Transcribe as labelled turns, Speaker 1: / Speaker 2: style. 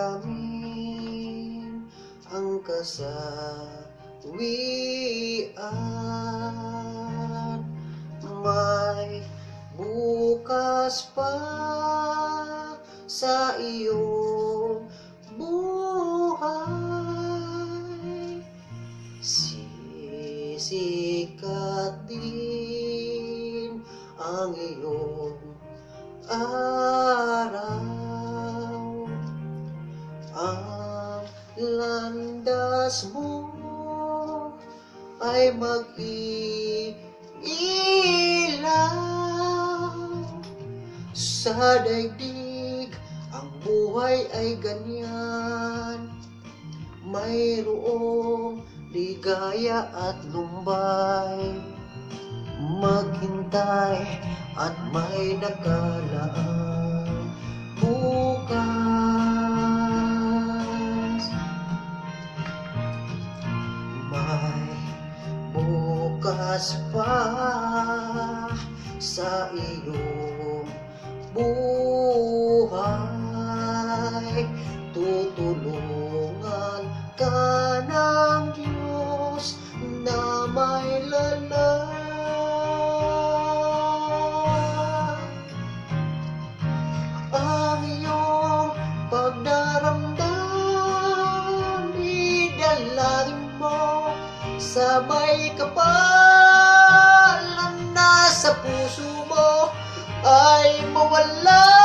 Speaker 1: damdamin ang kasawian. May bukas pa sa iyong buhay, sisikat din ang iyong araw. Ang landas mo ay mag-iilaw sa daigdig. Ang buhay ay ganyan, mayroong ligaya at lumbay. Maghintay at may nakalaang bukas. May bukas pa sa iyong buhay. Tutulungan ka ng Diyos na may lalang. Ang iyong pagdaramdam, idalangin mo sa may kapalan na sa puso mo ay mawala.